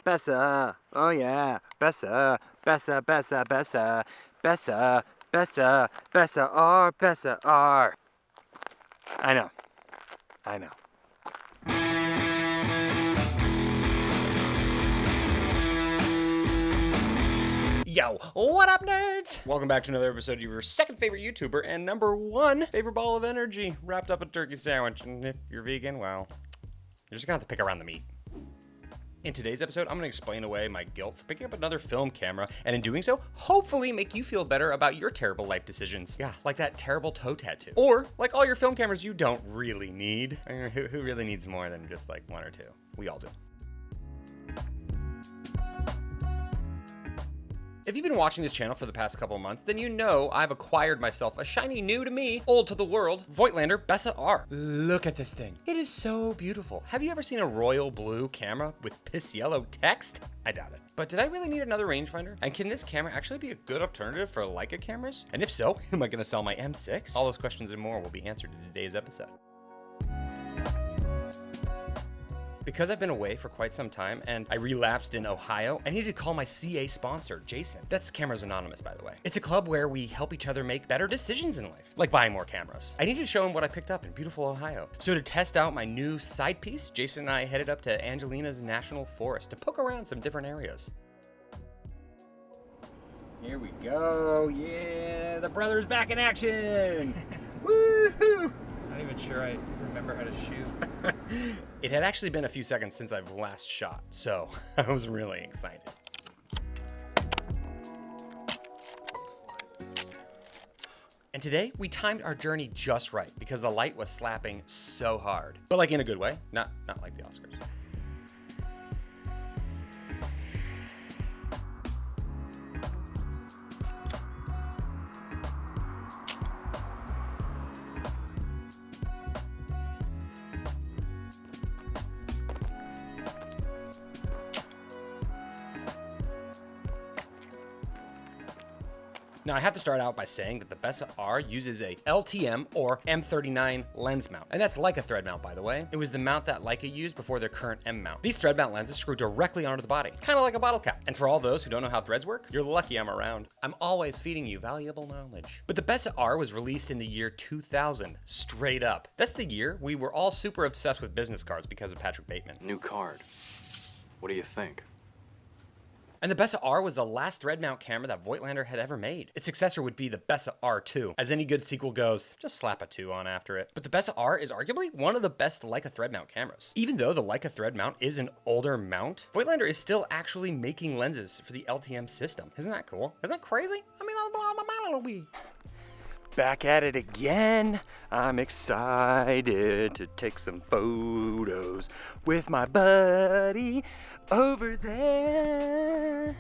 Bessa. Oh yeah, Bessa, Bessa, Bessa, Bessa, Bessa, Bessa, Bessa R. I know. Yo, what up, nerds? Welcome back to another episode of your second favorite YouTuber and number one favorite ball of energy wrapped up in a turkey sandwich. And if you're vegan, well, you're just gonna have to pick around the meat. In today's episode, I'm gonna explain away my guilt for picking up another film camera, and in doing so, hopefully make you feel better about your terrible life decisions. Yeah, like that terrible toe tattoo. Or like all your film cameras you don't really need. I mean, who really needs more than just like one or two? We all do. If you've been watching this channel for the past couple of months, then you know I've acquired myself a shiny new to me, old to the world, Voigtlander Bessa R. Look at this thing. It is so beautiful. Have you ever seen a royal blue camera with piss yellow text? I doubt it. But did I really need another rangefinder? And can this camera actually be a good alternative for Leica cameras? And if so, am I gonna sell my M6? All those questions and more will be answered in today's episode. Because I've been away for quite some time and I relapsed in Ohio, I needed to call my CA sponsor, Jason. That's Cameras Anonymous, by the way. It's a club where we help each other make better decisions in life, like buying more cameras. I needed to show him what I picked up in beautiful Ohio. So to test out my new side piece, Jason and I headed up to Angelina's National Forest to poke around some different areas. Here we go, yeah, the brother's back in action! Woohoo! Not even sure I remember how to shoot. It had actually been a few seconds since I've last shot, so I was really excited. And today, we timed our journey just right because the light was slapping so hard. But like in a good way, not like the Oscars. Now, I have to start out by saying that the Bessa R uses a LTM or M39 lens mount. And that's Leica thread mount, by the way. It was the mount that Leica used before their current M mount. These thread mount lenses screw directly onto the body, kind of like a bottle cap. And for all those who don't know how threads work, you're lucky I'm around. I'm always feeding you valuable knowledge. But the Bessa R was released in the year 2000, straight up. That's the year we were all super obsessed with business cards because of Patrick Bateman. New card. What do you think? And the Bessa R was the last thread mount camera that Voigtlander had ever made. Its successor would be the Bessa R2. As any good sequel goes, just slap a 2 on after it. But the Bessa R is arguably one of the best Leica thread mount cameras. Even though the Leica thread mount is an older mount, Voigtlander is still actually making lenses for the LTM system. Isn't that cool? Isn't that crazy? I mean, that'll blow my mind a little bit. Back at it again. I'm excited to take some photos with my buddy over there.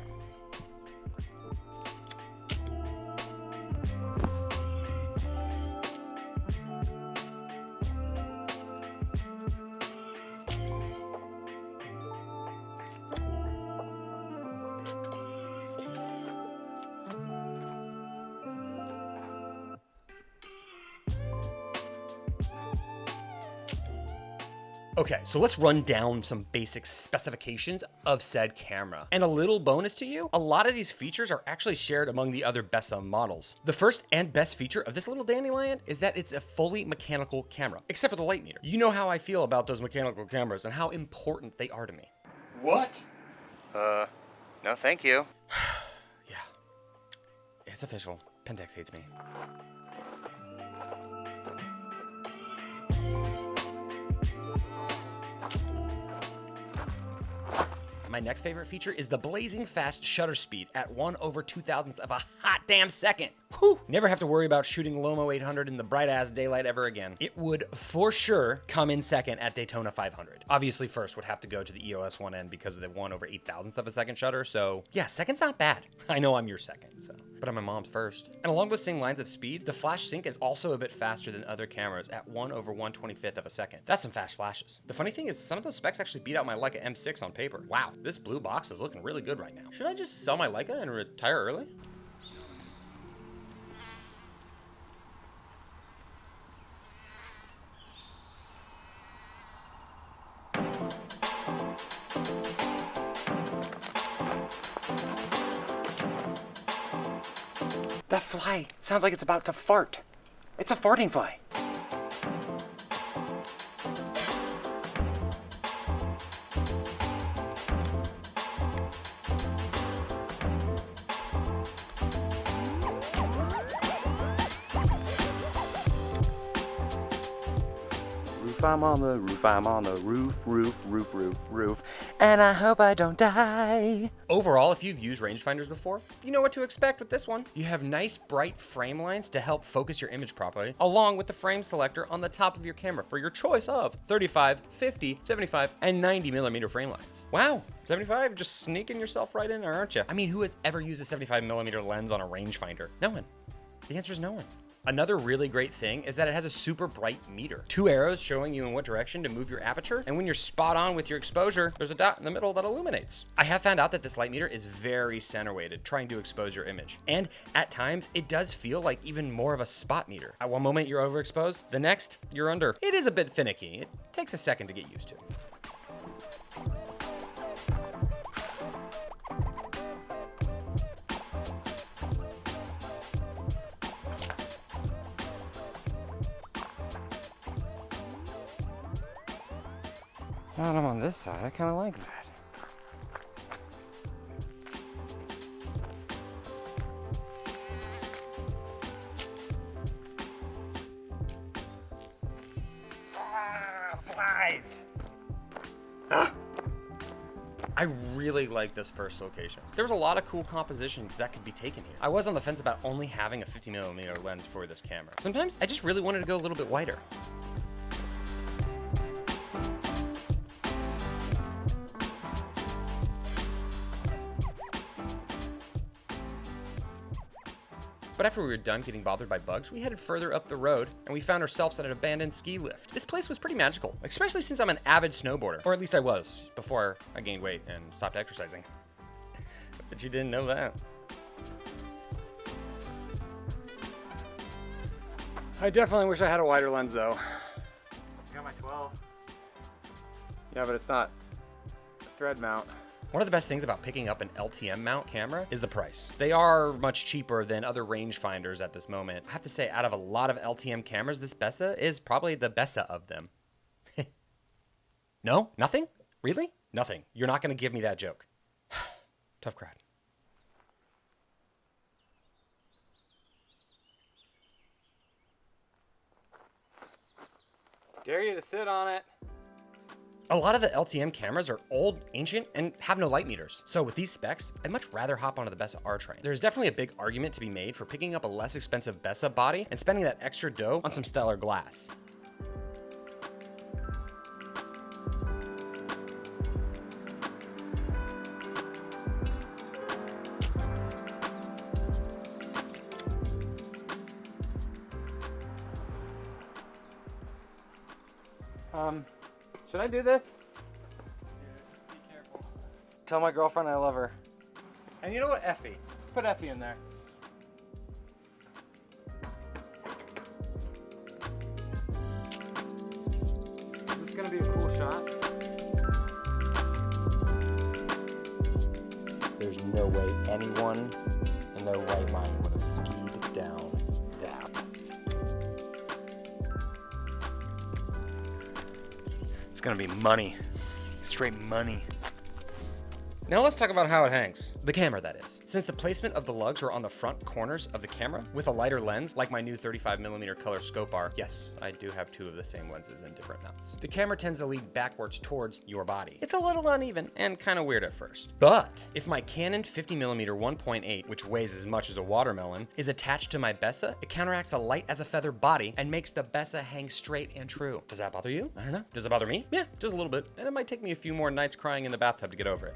Okay, so let's run down some basic specifications of said camera. And a little bonus to you, a lot of these features are actually shared among the other Bessa models. The first and best feature of this little dandelion is that it's a fully mechanical camera, except for the light meter. You know how I feel about those mechanical cameras and how important they are to me. What? No thank you. Yeah, it's official. Pentax hates me. My next favorite feature is the blazing fast shutter speed at 1/2000th of a hot damn second. Whew! Never have to worry about shooting Lomo 800 in the bright ass daylight ever again. It would for sure come in second at Daytona 500. Obviously first would have to go to the EOS 1N because of the 1/8000th of a second shutter, so yeah, second's not bad. I know I'm your second, so. But I'm my mom's first. And along those same lines of speed, the flash sync is also a bit faster than other cameras at 1/125th of a second. That's some fast flashes. The funny thing is some of those specs actually beat out my Leica M6 on paper. Wow, this blue box is looking really good right now. Should I just sell my Leica and retire early? That fly sounds like it's about to fart. It's a farting fly. I'm on the roof, I'm on the roof, and I hope I don't die. Overall, if you've used rangefinders before, you know what to expect with this one. You have nice bright frame lines to help focus your image properly, along with the frame selector on the top of your camera for your choice of 35, 50, 75, and 90 millimeter frame lines. Wow, 75, just sneaking yourself right in there, aren't you? I mean, who has ever used a 75 millimeter lens on a rangefinder? No one. The answer is no one. Another really great thing is that it has a super bright meter. 2 arrows showing you in what direction to move your aperture, and when you're spot on with your exposure, there's a dot in the middle that illuminates. I have found out that this light meter is very center weighted, trying to expose your image. And at times, it does feel like even more of a spot meter. At one moment, you're overexposed, the next, you're under. It is a bit finicky. It takes a second to get used to. Now that I'm on this side, I kind of like that. Flies! I really like this first location. There was a lot of cool compositions that could be taken here. I was on the fence about only having a 50 millimeter lens for this camera. Sometimes I just really wanted to go a little bit wider. But after we were done getting bothered by bugs, we headed further up the road and we found ourselves at an abandoned ski lift. This place was pretty magical, especially since I'm an avid snowboarder, or at least I was before I gained weight and stopped exercising. But you didn't know that. I definitely wish I had a wider lens though. I got my 12. Yeah, but it's not a thread mount. One of the best things about picking up an LTM mount camera is the price. They are much cheaper than other rangefinders at this moment. I have to say, out of a lot of LTM cameras, this Bessa is probably the Bessa of them. No? Nothing? Really? Nothing. You're not going to give me that joke. Tough crowd. Dare you to sit on it. A lot of the LTM cameras are old, ancient, and have no light meters. So with these specs, I'd much rather hop onto the Bessa R train. There's definitely a big argument to be made for picking up a less expensive Bessa body and spending that extra dough on some stellar glass. Should I do this? Be careful. Tell my girlfriend I love her. And you know what, Effie? Let's put Effie in there. Is this gonna be a cool shot? There's no way anyone in their right mind would have skied down that. It's gonna be money. Straight money. Now let's talk about how it hangs. The camera, that is. Since the placement of the lugs are on the front corners of the camera with a lighter lens, like my new 35mm color scope are, yes, I do have 2 of the same lenses in different mounts. The camera tends to lead backwards towards your body. It's a little uneven and kind of weird at first. But if my Canon 50mm 1.8, which weighs as much as a watermelon, is attached to my Bessa, it counteracts the light as a feather body and makes the Bessa hang straight and true. Does that bother you? I don't know. Does it bother me? Yeah, just a little bit. And it might take me a few more nights crying in the bathtub to get over it.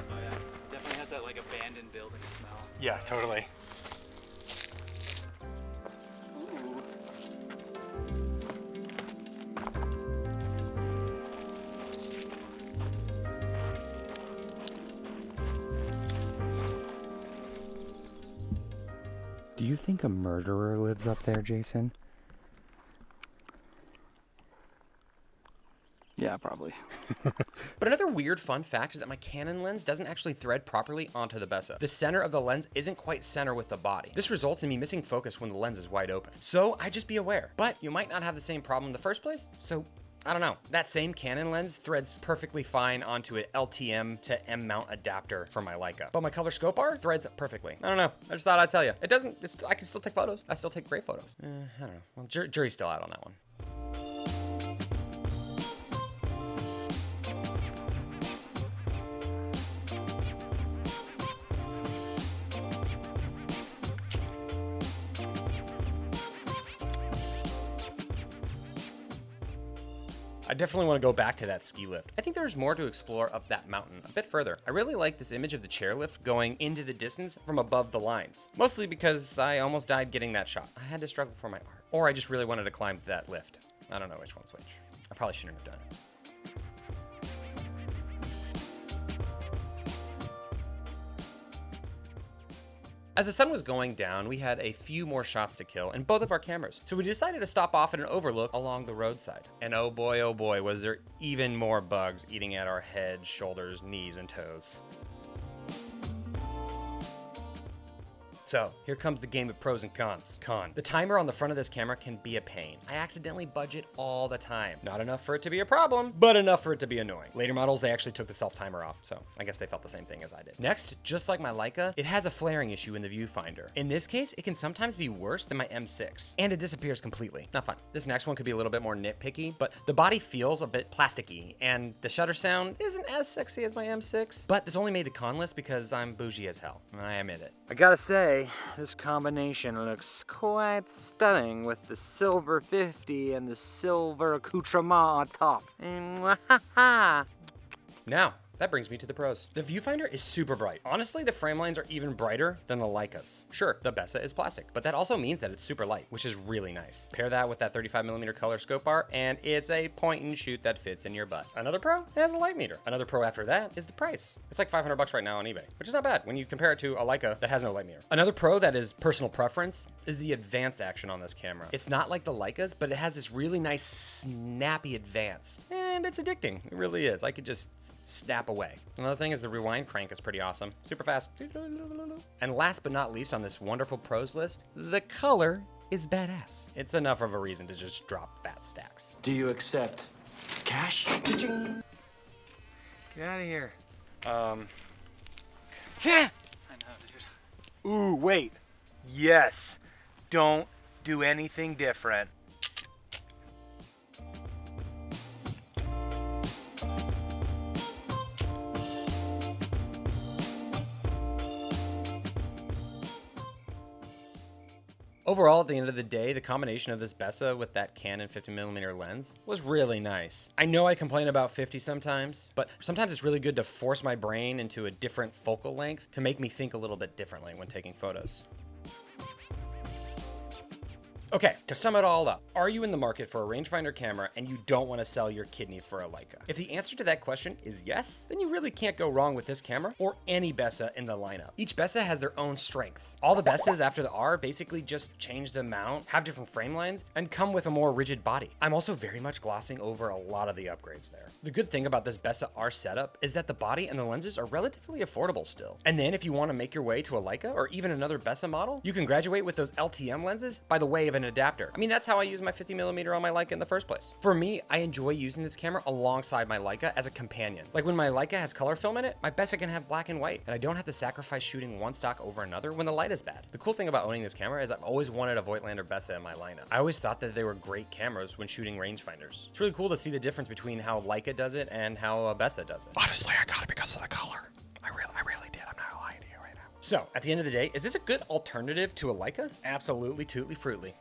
Oh yeah, definitely has that like abandoned building smell. Yeah, totally. Do you think a murderer lives up there, Jason? Yeah, probably. But another weird fun fact is that my Canon lens doesn't actually thread properly onto the Bessa. The center of the lens isn't quite center with the body. This results in me missing focus when the lens is wide open. So I just be aware. But you might not have the same problem in the first place, so I don't know. That same Canon lens threads perfectly fine onto an LTM to M mount adapter for my Leica. But my color scope R threads perfectly. I don't know. I just thought I'd tell you. It doesn't, I can still take photos. I still take great photos. I don't know. Well, jury's still out on that one. I definitely want to go back to that ski lift. I think there's more to explore up that mountain a bit further. I really like this image of the chairlift going into the distance from above the lines. Mostly because I almost died getting that shot. I had to struggle for my art. Or I just really wanted to climb that lift. I don't know which one's which. I probably shouldn't have done it. As the sun was going down, we had a few more shots to kill in both of our cameras. So we decided to stop off at an overlook along the roadside. And oh boy, was there even more bugs eating at our heads, shoulders, knees, and toes. So, here comes the game of pros and cons. Con. The timer on the front of this camera can be a pain. I accidentally budge it all the time. Not enough for it to be a problem, but enough for it to be annoying. Later models, they actually took the self-timer off, so I guess they felt the same thing as I did. Next, just like my Leica, it has a flaring issue in the viewfinder. In this case, it can sometimes be worse than my M6, and it disappears completely. Not fun. This next one could be a little bit more nitpicky, but the body feels a bit plasticky, and the shutter sound isn't as sexy as my M6, but this only made the con list because I'm bougie as hell. I admit it. I gotta say, this combination looks quite stunning with the silver 50 and the silver accoutrement on top. Mwah-ha-ha. Now, that brings me to the pros. The viewfinder is super bright. Honestly, the frame lines are even brighter than the Leicas. Sure, the Bessa is plastic, but that also means that it's super light, which is really nice. Pair that with that 35mm color scope bar, and it's a point and shoot that fits in your butt. Another pro, it has a light meter. Another pro after that is the price. It's like $500 right now on eBay, which is not bad when you compare it to a Leica that has no light meter. Another pro that is personal preference is the advanced action on this camera. It's not like the Leicas, but it has this really nice snappy advance. And it's addicting. It really is. I could just snap away. Another thing is the rewind crank is pretty awesome. Super fast. And last but not least on this wonderful pros list, the color is badass. It's enough of a reason to just drop fat stacks. Do you accept cash? Get out of here. I know, dude. Ooh, wait. Yes. Don't do anything different. Overall, at the end of the day, the combination of this Bessa with that Canon 50mm lens was really nice. I know I complain about 50 sometimes, but sometimes it's really good to force my brain into a different focal length to make me think a little bit differently when taking photos. Okay, to sum it all up, are you in the market for a rangefinder camera and you don't want to sell your kidney for a Leica? If the answer to that question is yes, then you really can't go wrong with this camera or any Bessa in the lineup. Each Bessa has their own strengths. All the Bessas after the R basically just change the mount, have different frame lines, and come with a more rigid body. I'm also very much glossing over a lot of the upgrades there. The good thing about this Bessa R setup is that the body and the lenses are relatively affordable still. And then if you want to make your way to a Leica or even another Bessa model, you can graduate with those LTM lenses by the way of an adapter. I mean, that's how I use my 50mm on my Leica in the first place. For me, I enjoy using this camera alongside my Leica as a companion. Like when my Leica has color film in it, my Bessa can have black and white, and I don't have to sacrifice shooting one stock over another when the light is bad. The cool thing about owning this camera is I've always wanted a Voigtlander Bessa in my lineup. I always thought that they were great cameras when shooting rangefinders. It's really cool to see the difference between how Leica does it and how a Bessa does it. Honestly, I got it because of the color. I really did. I'm not lying to you right now. So, at the end of the day, is this a good alternative to a Leica? Absolutely, tootly fruitly.